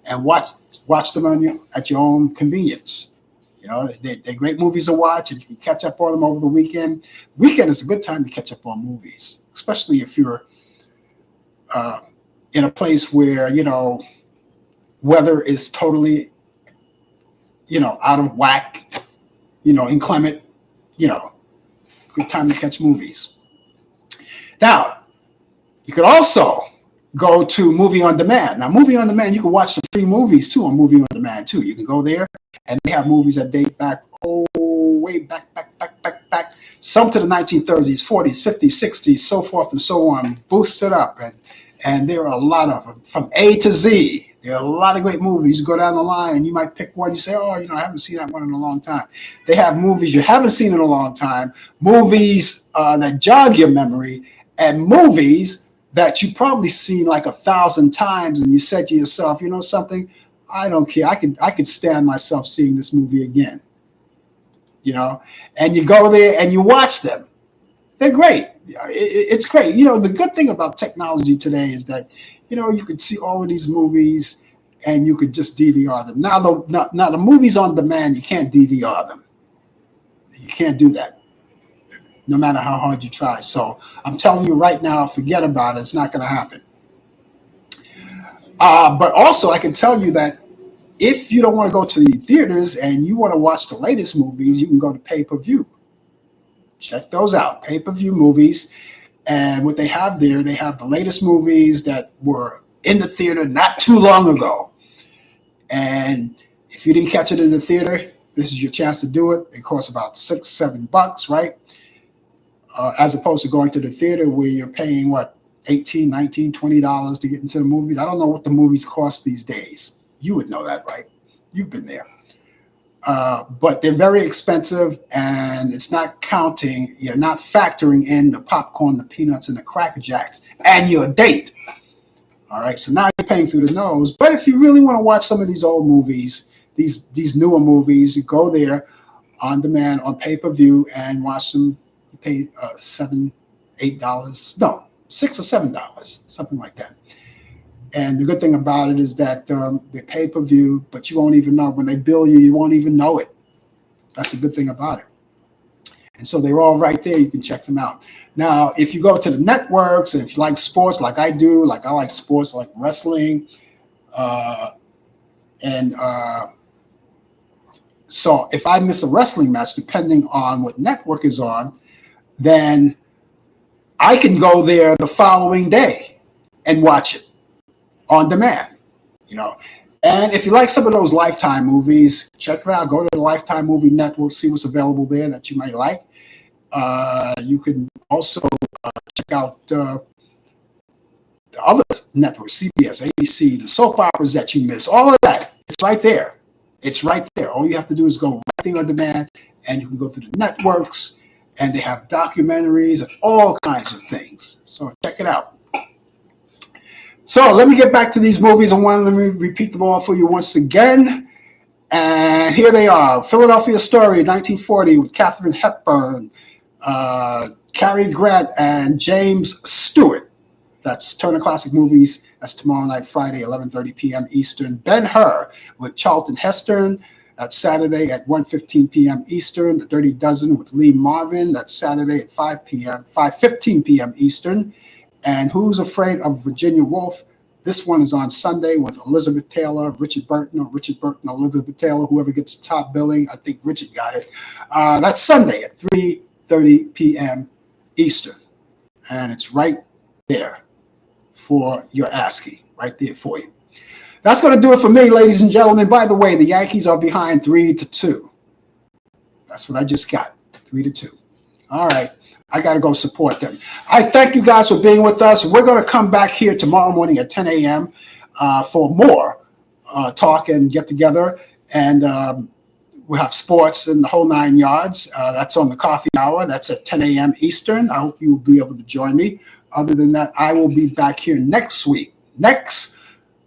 and watch them at your own convenience. You know, they're great movies to watch, and you can catch up on them over the weekend. Weekend is a good time to catch up on movies, especially if you're in a place where, you know, weather is totally, you know, out of whack, you know, inclement, you know, good time to catch movies. Now, you could also go to Movie on Demand. Now, Movie on Demand, you can watch the free movies too on Movie on Demand too. You can go there and they have movies that date back, way back. Some to the 1930s, 40s, 50s, 60s, so forth and so on, boosted up. And there are a lot of them from A to Z. There are a lot of great movies. You go down the line and you might pick one. You say, oh, you know, I haven't seen that one in a long time. They have movies you haven't seen in a long time, movies that jog your memory, and movies that you probably seen like 1,000 times. And you said to yourself, you know something? I don't care. I could stand myself seeing this movie again. You know, and you go there and you watch them. They're great. It's great. You know, the good thing about technology today is that, you know, you could see all of these movies and you could just DVR them. Now the movies on demand, you can't DVR them. You can't do that, no matter how hard you try. So I'm telling you right now, forget about it. It's not going to happen. But also, I can tell you that if you don't want to go to the theaters and you want to watch the latest movies, you can go to pay-per-view. Check those out, pay-per-view movies. And what they have there, they have the latest movies that were in the theater not too long ago. And if you didn't catch it in the theater, this is your chance to do it. It costs about $6-7, right? As opposed to going to the theater where you're paying, what, $18, $19, $20 to get into the movies. I don't know what the movies cost these days. You would know that, right? You've been there. But they're very expensive, and it's not counting, you're not factoring in the popcorn, the peanuts, and the Cracker Jacks, and your date. All right, so now you're paying through the nose. But if you really want to watch some of these old movies, these newer movies, you go there on demand, on pay-per-view, and watch them. You pay $7, $8, no, $6 or $7, something like that. And the good thing about it is that they pay-per-view, but you won't even know. When they bill you, you won't even know it. That's the good thing about it. And so they're all right there. You can check them out. Now, if you go to the networks, and if you like sports like I do, like I like sports like wrestling, so if I miss a wrestling match, depending on what network is on, then I can go there the following day and watch it on demand, you know. And if you like some of those Lifetime movies, check them out. Go to the Lifetime Movie Network, see what's available there that you might like. You can also check out the other networks, CBS, ABC, the soap operas that you miss, all of that. It's right there. It's right there. All you have to do is go right there on demand, and you can go through the networks, and they have documentaries and all kinds of things. So check it out. So let me get back to these movies. Let me repeat them all for you once again. And here they are. Philadelphia Story, 1940, with Katharine Hepburn, Cary Grant, and James Stewart. That's Turner Classic Movies. That's tomorrow night, Friday, 11:30 p.m. Eastern. Ben-Hur with Charlton Heston. That's Saturday at 1:15 p.m. Eastern. The Dirty Dozen with Lee Marvin. That's Saturday at 5:15 p.m. Eastern. And Who's Afraid of Virginia Woolf? This one is on Sunday with Elizabeth Taylor, Richard Burton, Elizabeth Taylor, whoever gets the top billing. I think Richard got it. That's Sunday at 3:30 p.m. Eastern. And it's right there for your ASCII, right there for you. That's going to do it for me, ladies and gentlemen. By the way, the Yankees are behind 3-2. That's what I just got, 3-2. All right. I got to go support them. I thank you guys for being with us. We're going to come back here tomorrow morning at 10 a.m. For more talk and get together. And we'll have sports in the whole 9 yards. That's on the coffee hour. That's at 10 a.m. Eastern. I hope you'll be able to join me. Other than that, I will be back here next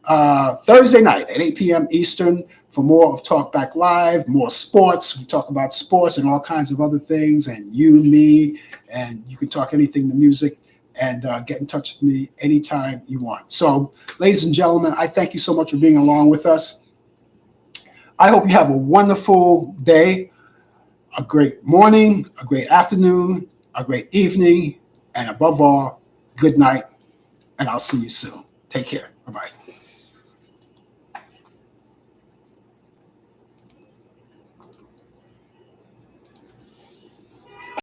Thursday night at 8 p.m. Eastern for more of Talk Back Live, more sports. We talk about sports and all kinds of other things, and you, me, and you can talk anything to music, and get in touch with me anytime you want. So, ladies and gentlemen, I thank you so much for being along with us. I hope you have a wonderful day, a great morning, a great afternoon, a great evening, and above all, good night, and I'll see you soon. Take care. Bye-bye.